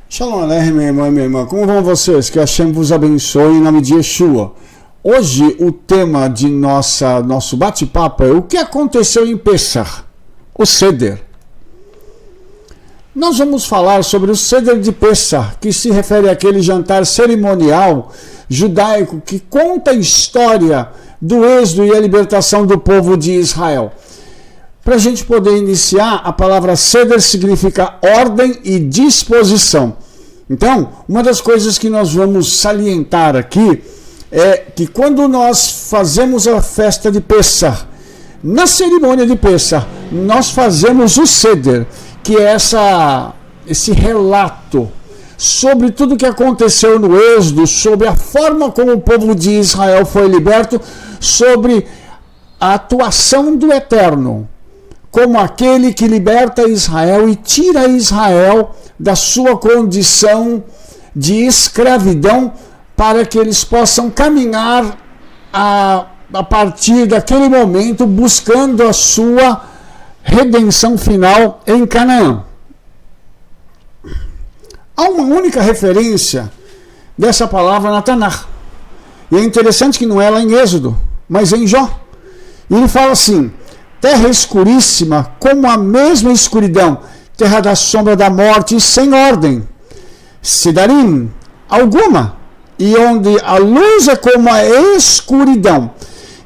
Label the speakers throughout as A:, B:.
A: Shalom Aleichem, meu irmão e minha irmã. Como vão vocês? Que Hashem vos abençoe em nome de Yeshua. Hoje o tema de nosso bate-papo é o que aconteceu em Pessah, o Seder. Nós vamos falar sobre o Seder de Pessah, que se refere àquele jantar cerimonial judaico que conta a história do êxodo e a libertação do povo de Israel. Para a gente poder iniciar, a palavra Seder significa ordem e disposição. Então, uma das coisas que nós vamos salientar aqui é que quando nós fazemos a festa de Pessah, na cerimônia de Pessah, nós fazemos o Seder, que é esse relato sobre tudo o que aconteceu no êxodo, sobre a forma como o povo de Israel foi liberto, sobre a atuação do Eterno, como aquele que liberta Israel e tira Israel da sua condição de escravidão para que eles possam caminhar a partir daquele momento buscando a sua redenção final em Canaã. Há uma única referência dessa palavra na Tanakh. E é interessante que não é lá em Êxodo, mas é em Jó. E ele fala assim: terra escuríssima, como a mesma escuridão, terra da sombra da morte, sem ordem. Sidarim, alguma, e onde a luz é como a escuridão.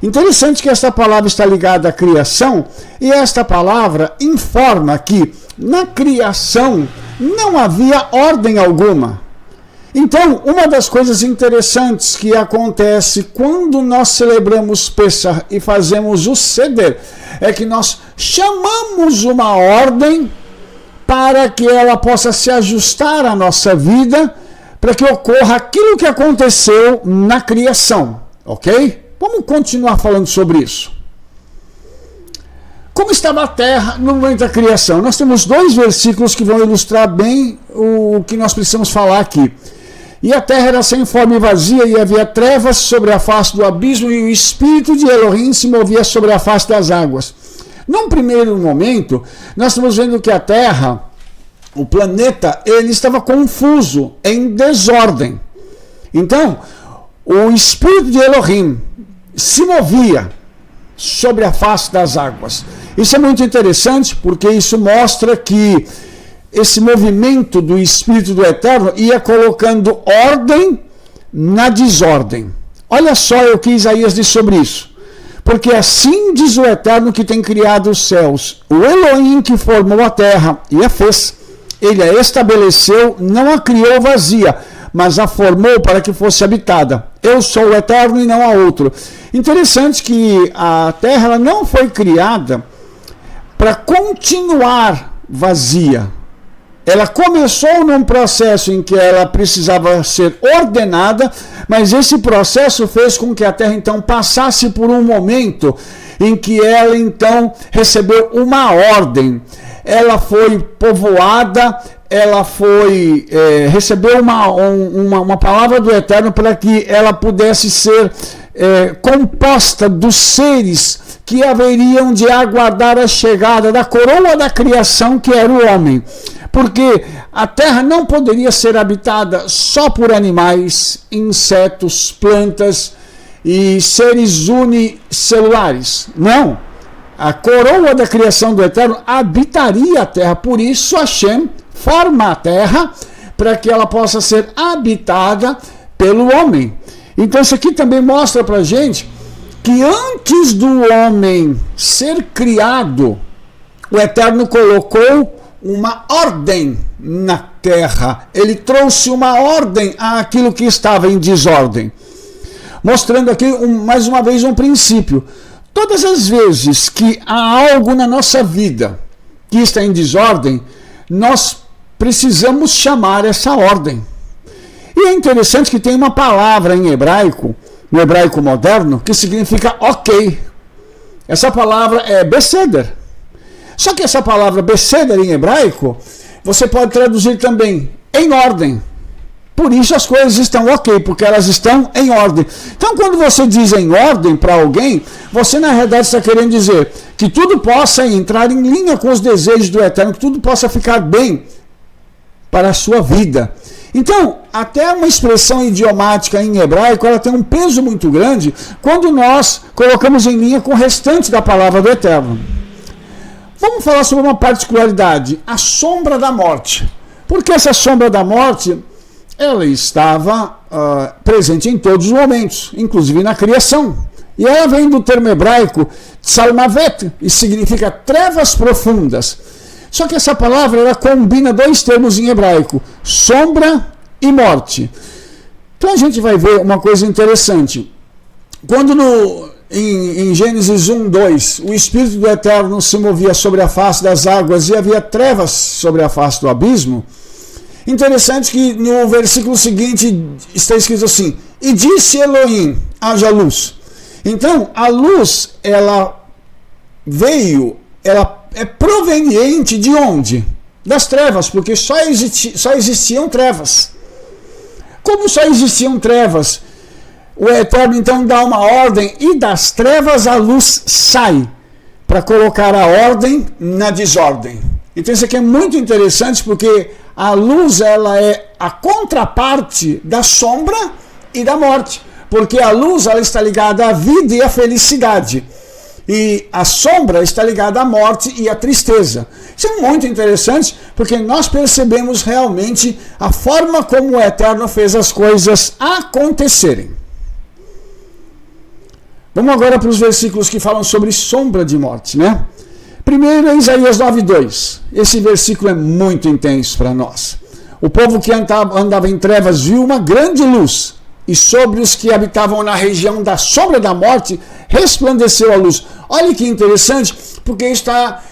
A: Interessante que esta palavra está ligada à criação, e esta palavra informa que na criação não havia ordem alguma. Então, uma das coisas interessantes que acontece quando nós celebramos Pessah e fazemos o Seder é que nós chamamos uma ordem para que ela possa se ajustar à nossa vida, para que ocorra aquilo que aconteceu na criação, ok? Vamos continuar falando sobre isso. Como estava a terra no momento da criação? Nós temos dois versículos que vão ilustrar bem o que nós precisamos falar aqui. E a terra era sem forma e vazia, e havia trevas sobre a face do abismo, e o Espírito de Elohim se movia sobre a face das águas. Num primeiro momento, nós estamos vendo que a terra, o planeta, ele estava confuso, em desordem. Então, o Espírito de Elohim se movia sobre a face das águas. Isso é muito interessante, porque isso mostra que esse movimento do Espírito do Eterno ia colocando ordem na desordem. Olha só o que Isaías diz sobre isso. Porque assim diz o Eterno que tem criado os céus, o Elohim que formou a terra e a fez. Ele a estabeleceu, não a criou vazia, mas a formou para que fosse habitada. Eu sou o Eterno e não há outro. Interessante que a terra ela não foi criada para continuar vazia. Ela começou num processo em que ela precisava ser ordenada, mas esse processo fez com que a terra então passasse por um momento em que ela então recebeu uma ordem. Ela foi povoada, ela recebeu uma palavra do Eterno para que ela pudesse ser composta dos seres que haveriam de aguardar a chegada da coroa da criação, que era o homem. Porque a terra não poderia ser habitada só por animais, insetos, plantas e seres unicelulares. Não. A coroa da criação do Eterno habitaria a terra. Por isso Hashem forma a terra para que ela possa ser habitada pelo homem. Então isso aqui também mostra para a gente que antes do homem ser criado, o Eterno colocou uma ordem na terra. Ele trouxe uma ordem àquilo que estava em desordem. Mostrando aqui mais uma vez um princípio. Todas as vezes que há algo na nossa vida que está em desordem, nós precisamos chamar essa ordem. E é interessante que tem uma palavra em hebraico, no hebraico moderno, que significa ok. Essa palavra é beseder. Só que essa palavra beseder em hebraico, você pode traduzir também em ordem. Por isso as coisas estão ok, porque elas estão em ordem. Então quando você diz em ordem para alguém, você na realidade está querendo dizer que tudo possa entrar em linha com os desejos do Eterno, que tudo possa ficar bem para a sua vida. Então, até uma expressão idiomática em hebraico, ela tem um peso muito grande quando nós colocamos em linha com o restante da palavra do Eterno. Vamos falar sobre uma particularidade, a sombra da morte. Porque essa sombra da morte, ela estava presente em todos os momentos, inclusive na criação. E ela vem do termo hebraico tsalmavet, e significa trevas profundas. Só que essa palavra ela combina dois termos em hebraico, sombra e morte. Então a gente vai ver uma coisa interessante. Quando em Gênesis 1:2, o Espírito do Eterno se movia sobre a face das águas e havia trevas sobre a face do abismo, interessante que no versículo seguinte está escrito assim, e disse Elohim, haja luz. Então, a luz, ela veio, ela é proveniente de onde? Das trevas, porque só existiam trevas. Como só existiam trevas, o Eterno então dá uma ordem e das trevas a luz sai, para colocar a ordem na desordem. Então isso aqui é muito interessante, porque a luz ela é a contraparte da sombra e da morte. Porque a luz ela está ligada à vida e à felicidade. E a sombra está ligada à morte e à tristeza. Isso é muito interessante, porque nós percebemos realmente a forma como o Eterno fez as coisas acontecerem. Vamos agora para os versículos que falam sobre sombra de morte, né? Primeiro é Isaías 9:2. Esse versículo é muito intenso para nós. O povo que andava em trevas viu uma grande luz, e sobre os que habitavam na região da sombra da morte resplandeceu a luz. Olha que interessante, porque está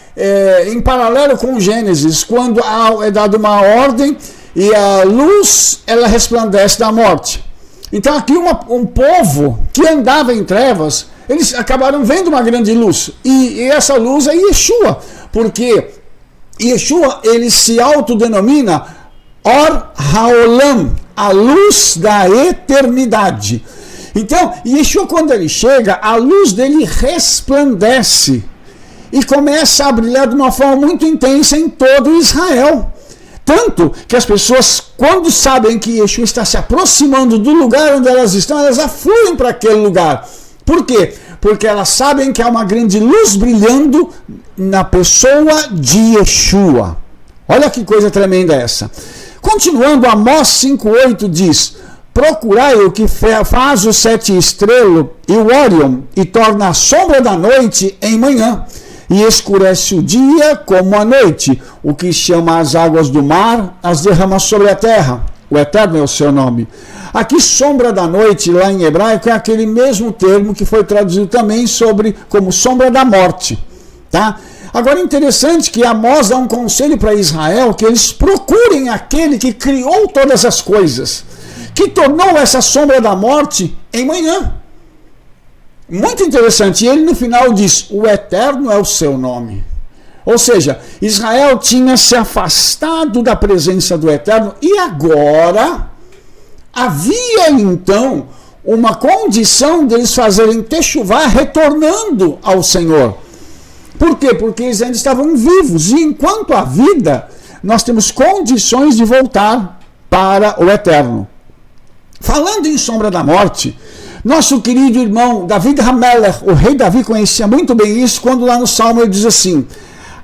A: em paralelo com Gênesis, quando é dada uma ordem e a luz ela resplandece da morte. Então aqui um povo que andava em trevas, eles acabaram vendo uma grande luz, e essa luz é Yeshua, porque Yeshua ele se autodenomina Or Haolam, a luz da eternidade. Então, Yeshua, quando ele chega, a luz dele resplandece e começa a brilhar de uma forma muito intensa em todo Israel. Tanto que as pessoas, quando sabem que Yeshua está se aproximando do lugar onde elas estão, elas afluem para aquele lugar. Por quê? Porque elas sabem que há uma grande luz brilhando na pessoa de Yeshua. Olha que coisa tremenda essa. Continuando, Amós 5:8 diz, procurai o que faz o 7 estrelo e o Órion, e torna a sombra da noite em manhã, e escurece o dia como a noite, o que chama as águas do mar, as derrama sobre a terra. O Eterno é o seu nome. Aqui, sombra da noite, lá em hebraico, é aquele mesmo termo que foi traduzido também como sombra da morte. Tá? Agora, interessante que Amós dá um conselho para Israel, que eles procurem aquele que criou todas as coisas, que tornou essa sombra da morte em manhã. Muito interessante. E ele no final diz, o Eterno é o seu nome. Ou seja, Israel tinha se afastado da presença do Eterno e agora havia então uma condição deles fazerem techuvá retornando ao Senhor. Por quê? Porque eles ainda estavam vivos. E enquanto há vida, nós temos condições de voltar para o Eterno. Falando em sombra da morte, nosso querido irmão David Hamelech, o rei Davi, conhecia muito bem isso, quando lá no Salmo ele diz assim,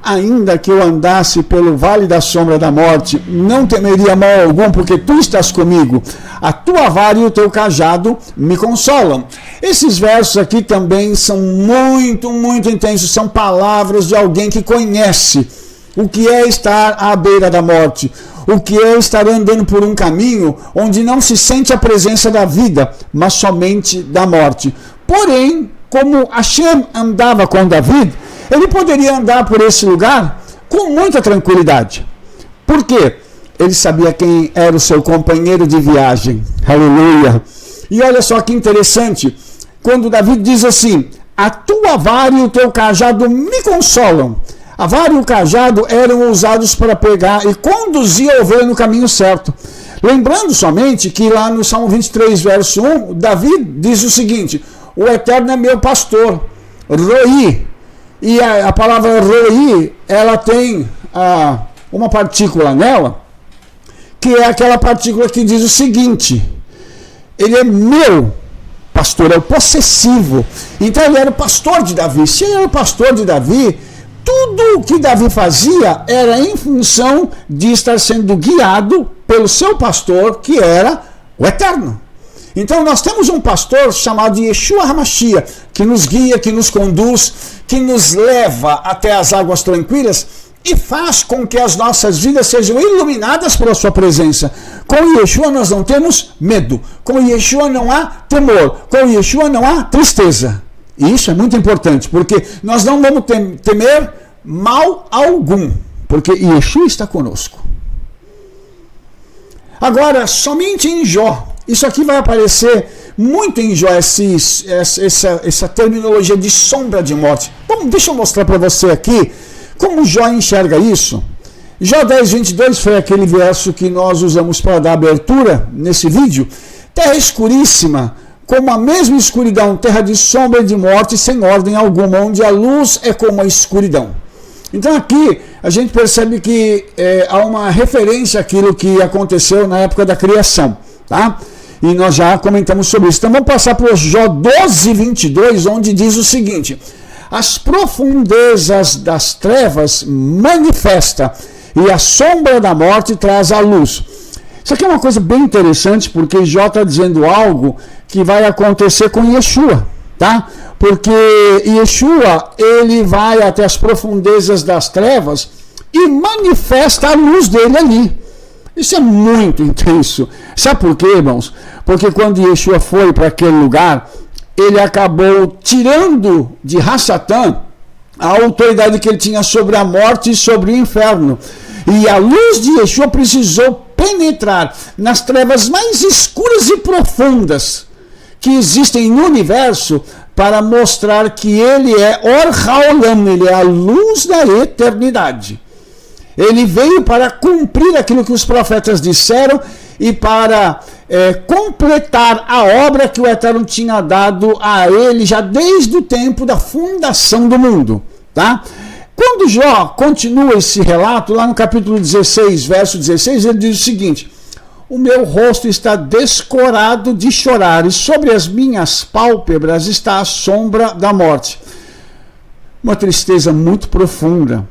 A: ainda que eu andasse pelo vale da sombra da morte, não temeria mal algum, porque tu estás comigo. A tua vara e o teu cajado me consolam. Esses versos aqui também são muito, muito intensos. São palavras de alguém que conhece o que é estar à beira da morte, o que é estar andando por um caminho onde não se sente a presença da vida, mas somente da morte. Porém, como Hashem andava com David, ele poderia andar por esse lugar com muita tranquilidade. Por quê? Ele sabia quem era o seu companheiro de viagem. Aleluia! E olha só que interessante, quando David diz assim, a tua vara e o teu cajado me consolam. A vara e o cajado eram usados para pegar e conduzir a ovelha no caminho certo. Lembrando somente que lá no Salmo 23, verso 1, Davi diz o seguinte, o Eterno é meu pastor, Roi. E a palavra Roi, ela tem uma partícula nela, que é aquela partícula que diz o seguinte: ele é meu pastor, é o possessivo. Então ele era o pastor de Davi. Se ele era o pastor de Davi, tudo o que Davi fazia era em função de estar sendo guiado pelo seu pastor, que era o Eterno. Então nós temos um pastor chamado Yeshua HaMashiach, que nos guia, que nos conduz, que nos leva até as águas tranquilas e faz com que as nossas vidas sejam iluminadas pela sua presença. Com Yeshua nós não temos medo, com Yeshua não há temor, com Yeshua não há tristeza. E isso é muito importante, porque nós não vamos temer mal algum, porque Yeshua está conosco. Agora, somente em Jó, isso aqui vai aparecer muito em Jó, essa terminologia de sombra de morte. Bom, deixa eu mostrar para você aqui como Jó enxerga isso. Jó 10:22 foi aquele verso que nós usamos para dar abertura nesse vídeo. Terra escuríssima, como a mesma escuridão, terra de sombra e de morte, sem ordem alguma, onde a luz é como a escuridão. Então aqui a gente percebe que há uma referência àquilo que aconteceu na época da criação, tá? E nós já comentamos sobre isso. Então vamos passar para o Jó 12:22, onde diz o seguinte: as profundezas das trevas manifesta, e a sombra da morte traz a luz. Isso aqui é uma coisa bem interessante, porque Jó está dizendo algo que vai acontecer com Yeshua, tá? Porque Yeshua, ele vai até as profundezas das trevas e manifesta a luz dele ali. Isso é muito intenso. Sabe por quê, irmãos? Porque quando Yeshua foi para aquele lugar, ele acabou tirando de Hassatã a autoridade que ele tinha sobre a morte e sobre o inferno. E a luz de Yeshua precisou penetrar nas trevas mais escuras e profundas que existem no universo para mostrar que ele é Or HaOlam, ele é a luz da eternidade. Ele veio para cumprir aquilo que os profetas disseram e para completar a obra que o Eterno tinha dado a ele já desde o tempo da fundação do mundo. Tá? Quando Jó continua esse relato, lá no capítulo 16, verso 16, ele diz o seguinte: o meu rosto está descorado de chorar, e sobre as minhas pálpebras está a sombra da morte. Uma tristeza muito profunda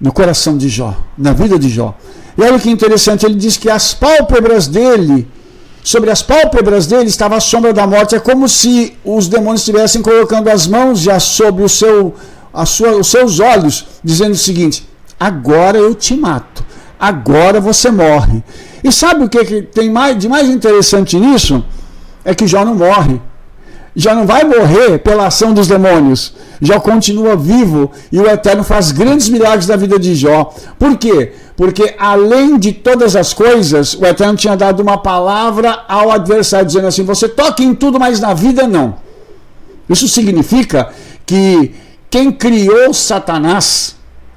A: no coração de Jó, na vida de Jó. E olha que interessante, ele diz que as pálpebras dele, sobre as pálpebras dele estava a sombra da morte. É como se os demônios estivessem colocando as mãos já sobre os seus olhos, dizendo o seguinte: agora eu te mato, agora você morre. E sabe o que tem de mais interessante nisso? É que Jó não morre. Já não vai morrer pela ação dos demônios. Jó continua vivo e o Eterno faz grandes milagres na vida de Jó. Por quê? Porque além de todas as coisas, o Eterno tinha dado uma palavra ao adversário, dizendo assim: você toca em tudo, mas na vida não. Isso significa que quem criou Satanás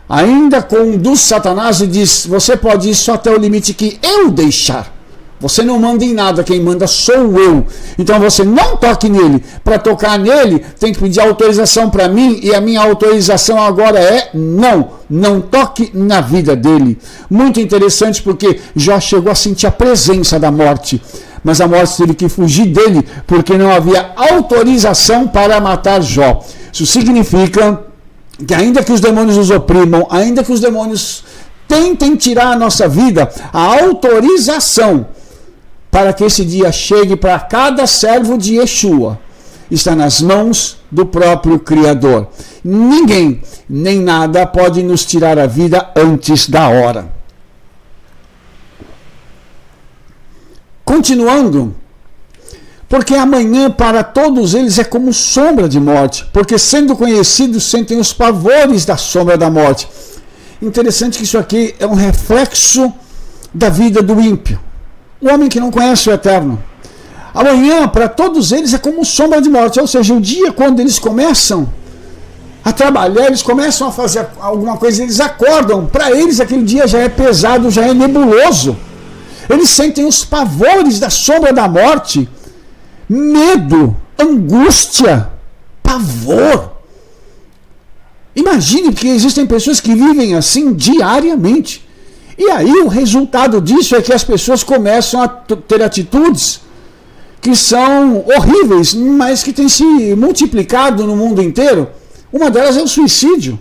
A: ainda conduz Satanás e diz: você pode ir só até o limite que eu deixar. Você não manda em nada, quem manda sou eu. Então você não toque nele. Para tocar nele, tem que pedir autorização para mim, e a minha autorização agora é não. Não toque na vida dele. Muito interessante, porque Jó chegou a sentir a presença da morte. Mas a morte teve que fugir dele, porque não havia autorização para matar Jó. Isso significa que ainda que os demônios nos oprimam, ainda que os demônios tentem tirar a nossa vida, a autorização para que esse dia chegue para cada servo de Yeshua está nas mãos do próprio Criador. Ninguém, nem nada pode nos tirar a vida antes da hora. Continuando, porque amanhã para todos eles é como sombra de morte, porque sendo conhecidos sentem os pavores da sombra da morte. Interessante que isso aqui é um reflexo da vida do ímpio, o homem que não conhece o Eterno. Amanhã para todos eles é como sombra de morte, ou seja, o dia quando eles começam a trabalhar, eles começam a fazer alguma coisa, eles acordam, para eles aquele dia já é pesado, já é nebuloso. Eles sentem os pavores da sombra da morte, medo, angústia, pavor. Imagine que existem pessoas que vivem assim diariamente. E aí o resultado disso é que as pessoas começam a ter atitudes que são horríveis, mas que têm se multiplicado no mundo inteiro. Uma delas é o suicídio.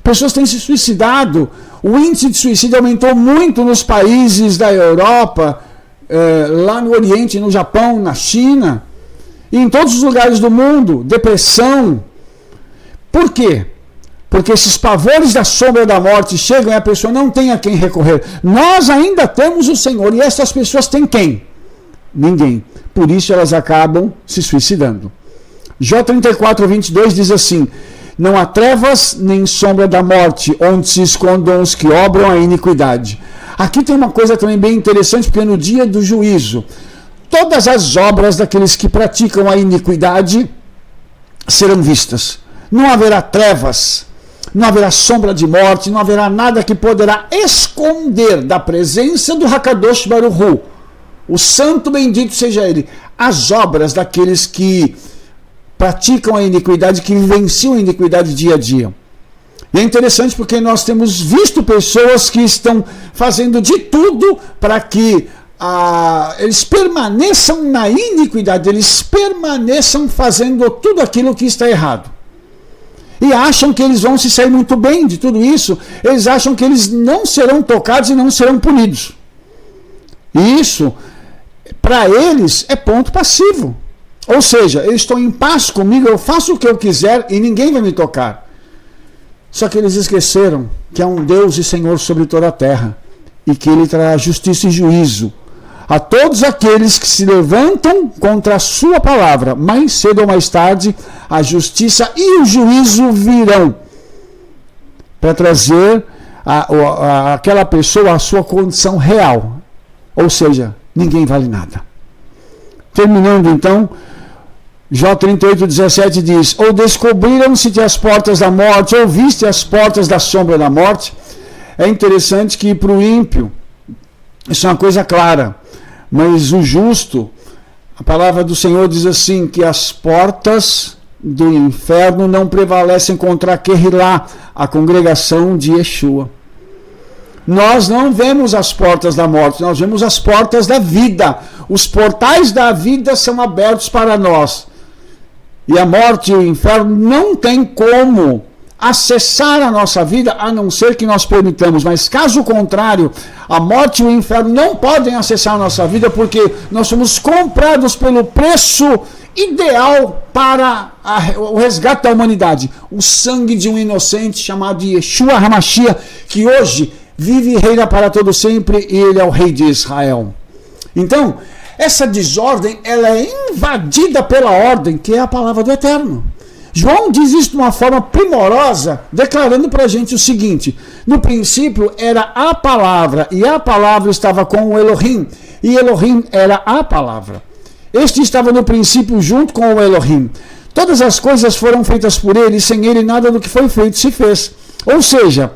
A: Pessoas têm se suicidado. O índice de suicídio aumentou muito nos países da Europa, lá no Oriente, no Japão, na China, e em todos os lugares do mundo. Depressão. Por quê? Porque esses pavores da sombra da morte chegam e a pessoa não tem a quem recorrer. Nós ainda temos o Senhor, e essas pessoas têm quem? Ninguém. Por isso elas acabam se suicidando. Jó 34:22 diz assim: não há trevas nem sombra da morte, onde se escondam os que obram a iniquidade. Aqui tem uma coisa também bem interessante, porque no dia do juízo, todas as obras daqueles que praticam a iniquidade serão vistas. Não haverá trevas, não haverá sombra de morte, não haverá nada que poderá esconder da presença do Hakadosh Baruch Hu, o santo bendito seja ele, as obras daqueles que praticam a iniquidade, que vivenciam a iniquidade dia a dia. E é interessante porque nós temos visto pessoas que estão fazendo de tudo para que eles permaneçam na iniquidade, eles permaneçam fazendo tudo aquilo que está errado. E acham que eles vão se sair muito bem de tudo isso, eles acham que eles não serão tocados e não serão punidos. E isso, para eles, é ponto passivo. Ou seja, eu estou em paz comigo, eu faço o que eu quiser e ninguém vai me tocar. Só que eles esqueceram que há um Deus e Senhor sobre toda a terra e que Ele trará justiça e juízo a todos aqueles que se levantam contra a sua palavra. Mais cedo ou mais tarde, a justiça e o juízo virão para trazer aquela pessoa à sua condição real. Ou seja, ninguém vale nada. Terminando então, Jó 38:17 diz: ou descobriram-se-te as portas da morte, ou viste as portas da sombra da morte. É interessante que para o ímpio, isso é uma coisa clara, mas o justo, a palavra do Senhor diz assim, que as portas do inferno não prevalecem contra a Querrilá, a congregação de Yeshua. Nós não vemos as portas da morte, nós vemos as portas da vida. Os portais da vida são abertos para nós. E a morte e o inferno não tem como acessar a nossa vida, a não ser que nós permitamos. Mas caso contrário, a morte e o inferno não podem acessar a nossa vida, porque nós somos comprados pelo preço ideal para o resgate da humanidade. O sangue de um inocente chamado Yeshua HaMashiach, que hoje vive e reina para todo sempre, e ele é o rei de Israel. Então, essa desordem, ela é invadida pela ordem, que é a palavra do Eterno. João diz isso de uma forma primorosa, declarando para a gente o seguinte: no princípio era a palavra, e a palavra estava com o Elohim, e Elohim era a palavra. Este estava no princípio junto com o Elohim. Todas as coisas foram feitas por ele, e sem ele nada do que foi feito se fez. Ou seja,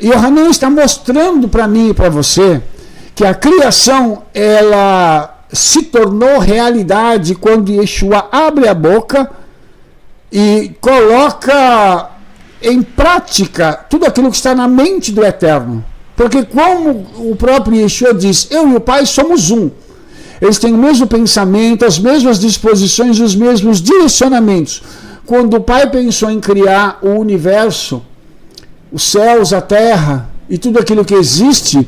A: Yohanan está mostrando para mim e para você que a criação, ela se tornou realidade quando Yeshua abre a boca e coloca em prática tudo aquilo que está na mente do Eterno. Porque como o próprio Yeshua diz, eu e o Pai somos um. Eles têm o mesmo pensamento, as mesmas disposições, os mesmos direcionamentos. Quando o Pai pensou em criar o universo, os céus, a terra e tudo aquilo que existe,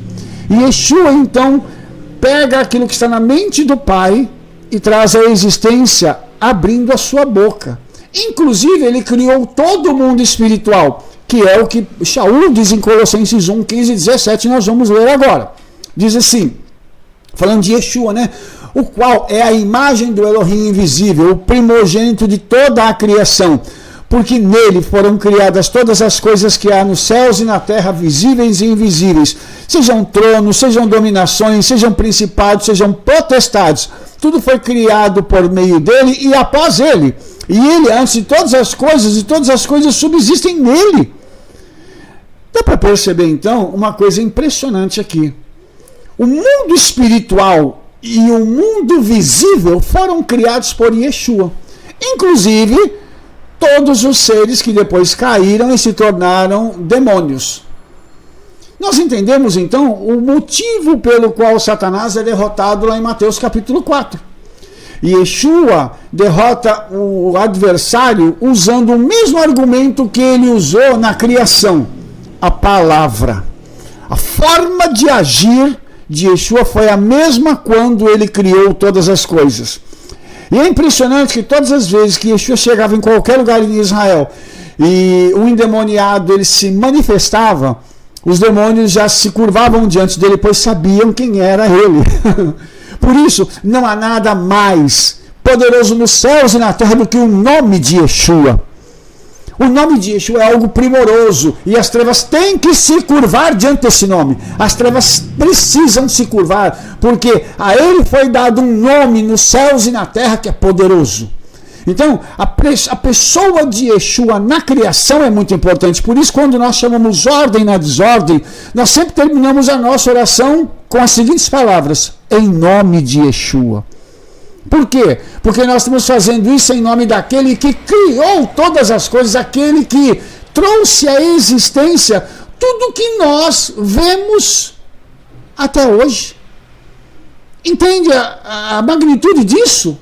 A: e Yeshua então pega aquilo que está na mente do Pai e traz a existência abrindo a sua boca. Inclusive ele criou todo o mundo espiritual, que é o que Shaul diz em Colossenses 1, 15 e 17, nós vamos ler agora. Diz assim, falando de Yeshua, né? O qual é a imagem do Elohim invisível, o primogênito de toda a criação, porque nele foram criadas todas as coisas que há nos céus e na terra, visíveis e invisíveis, sejam tronos, sejam dominações, sejam principados, sejam potestades, tudo foi criado por meio dele e após ele, e ele antes de todas as coisas, e todas as coisas subsistem nele. Dá para perceber então uma coisa impressionante aqui. O mundo espiritual e o mundo visível foram criados por Yeshua, inclusive todos os seres que depois caíram e se tornaram demônios. Nós entendemos então o motivo pelo qual Satanás é derrotado lá em Mateus capítulo 4. E Yeshua derrota o adversário usando o mesmo argumento que ele usou na criação, a palavra. A forma de agir de Yeshua foi a mesma quando ele criou todas as coisas. E é impressionante que todas as vezes que Yeshua chegava em qualquer lugar em Israel e o endemoniado ele se manifestava, os demônios já se curvavam diante dele, pois sabiam quem era ele. Por isso, não há nada mais poderoso nos céus e na terra do que o nome de Yeshua. O nome de Yeshua é algo primoroso e as trevas têm que se curvar diante desse nome. As trevas precisam se curvar, porque a ele foi dado um nome nos céus e na terra que é poderoso. Então, a pessoa de Yeshua na criação é muito importante. Por isso, quando nós chamamos ordem na desordem, nós sempre terminamos a nossa oração com as seguintes palavras: em nome de Yeshua. Por quê? Porque nós estamos fazendo isso em nome daquele que criou todas as coisas, aquele que trouxe à existência tudo que nós vemos até hoje. Entende a magnitude disso?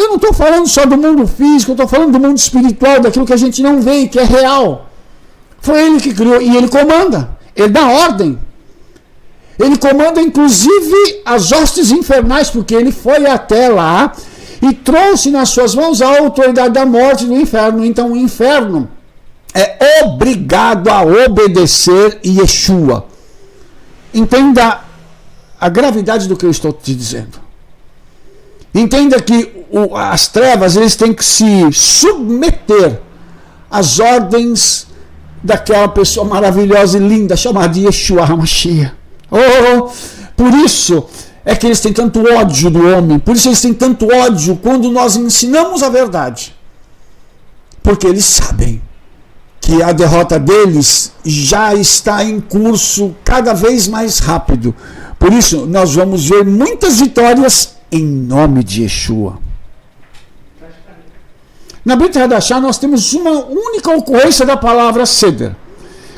A: Eu não estou falando só do mundo físico, eu estou falando do mundo espiritual, daquilo que a gente não vê e que é real. Foi ele que criou e ele comanda, ele dá ordem. Ele comanda inclusive as hostes infernais, porque ele foi até lá e trouxe nas suas mãos a autoridade da morte e do inferno. Então o inferno é obrigado a obedecer Yeshua. Entenda a gravidade do que eu estou te dizendo. Entenda que as trevas eles têm que se submeter às ordens daquela pessoa maravilhosa e linda chamada Yeshua HaMashiach. Por isso é que eles têm tanto ódio do homem, por isso eles têm tanto ódio quando nós ensinamos a verdade, porque eles sabem que a derrota deles já está em curso cada vez mais rápido. Por isso nós vamos ver muitas vitórias em nome de Yeshua. Na Brit Hadashah nós temos uma única ocorrência da palavra Seder.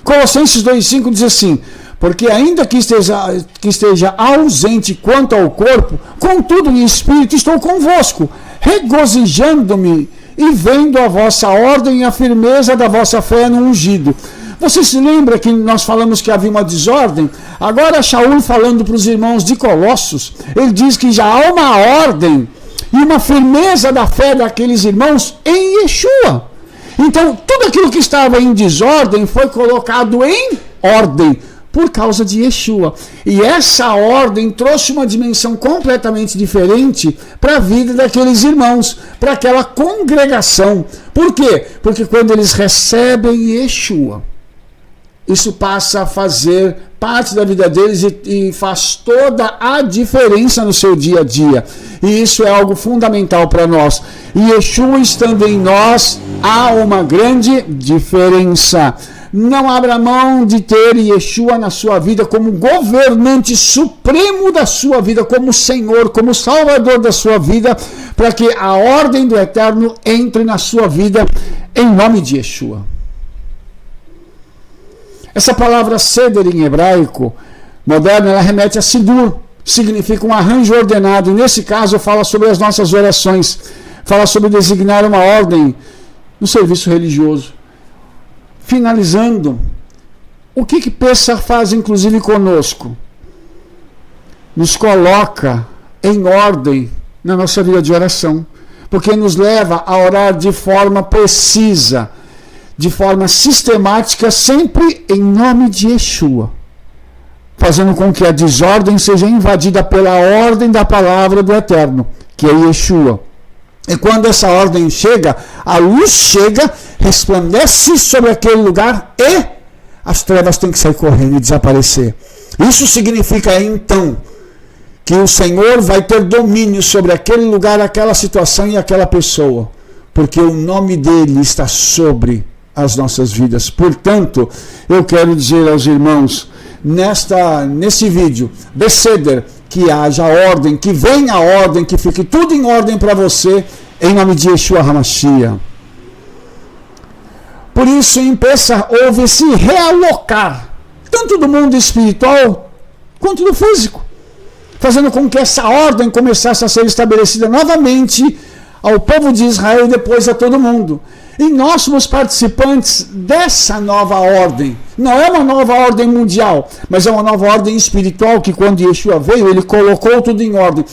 A: Colossenses 2,5 diz assim: porque ainda que esteja ausente quanto ao corpo, contudo em espírito estou convosco, regozijando-me e vendo a vossa ordem e a firmeza da vossa fé no ungido. Você se lembra que nós falamos que havia uma desordem? Agora Shaul falando para os irmãos de Colossos, ele diz que já há uma ordem e uma firmeza da fé daqueles irmãos em Yeshua. Então tudo aquilo que estava em desordem foi colocado em ordem por causa de Yeshua. E essa ordem trouxe uma dimensão completamente diferente para a vida daqueles irmãos, para aquela congregação. Por quê? Porque quando eles recebem Yeshua, isso passa a fazer parte da vida deles e faz toda a diferença no seu dia a dia. E isso é algo fundamental para nós. E Yeshua estando em nós, há uma grande diferença. Não abra mão de ter Yeshua na sua vida como governante supremo da sua vida, como Senhor, como Salvador da sua vida, para que a ordem do Eterno entre na sua vida em nome de Yeshua. Essa palavra Seder em hebraico moderno, ela remete a Sidur, significa um arranjo ordenado. Nesse caso, fala sobre as nossas orações, fala sobre designar uma ordem no serviço religioso. Finalizando, o que Pessach faz inclusive conosco? Nos coloca em ordem na nossa vida de oração, porque nos leva a orar de forma precisa, de forma sistemática, sempre em nome de Yeshua, fazendo com que a desordem seja invadida pela ordem da palavra do Eterno, que é Yeshua. E quando essa ordem chega, a luz chega, resplandece sobre aquele lugar e as trevas têm que sair correndo e desaparecer. Isso significa então que o Senhor vai ter domínio sobre aquele lugar, aquela situação e aquela pessoa, porque o nome dele está sobre as nossas vidas. Portanto, eu quero dizer aos irmãos, nesse vídeo, Beseder, que haja ordem, que venha a ordem, que fique tudo em ordem para você, em nome de Yeshua HaMashiach. Por isso, em Pessach, houve esse realocar tanto do mundo espiritual quanto do físico, fazendo com que essa ordem começasse a ser estabelecida novamente ao povo de Israel e depois a todo mundo. E nós somos participantes dessa nova ordem. Não é uma nova ordem mundial, mas é uma nova ordem espiritual que quando Yeshua veio, ele colocou tudo em ordem.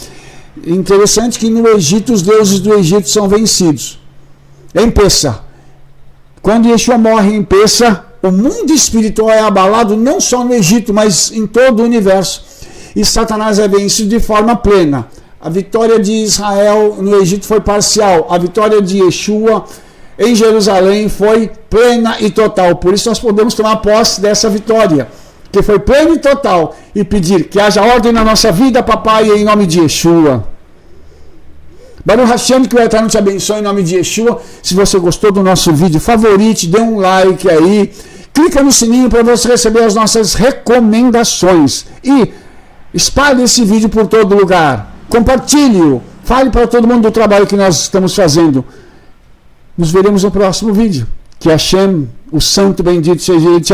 A: Interessante que no Egito os deuses do Egito são vencidos. Em Pessah. Quando Yeshua morre em Pessah, o mundo espiritual é abalado não só no Egito, mas em todo o universo. E Satanás é vencido de forma plena. A vitória de Israel no Egito foi parcial. A vitória de Yeshua em Jerusalém foi plena e total. Por isso nós podemos tomar posse dessa vitória, que foi plena e total, e pedir que haja ordem na nossa vida, papai, em nome de Yeshua. Baruch Hashem, que o Eterno te abençoe em nome de Yeshua. Se você gostou do nosso vídeo, favorite, dê um like aí, clica no sininho para você receber as nossas recomendações e espalhe esse vídeo por todo lugar, compartilhe-o, fale para todo mundo do trabalho que nós estamos fazendo. Nos veremos no próximo vídeo. Que Hashem, o Santo Bendito, seja Ele te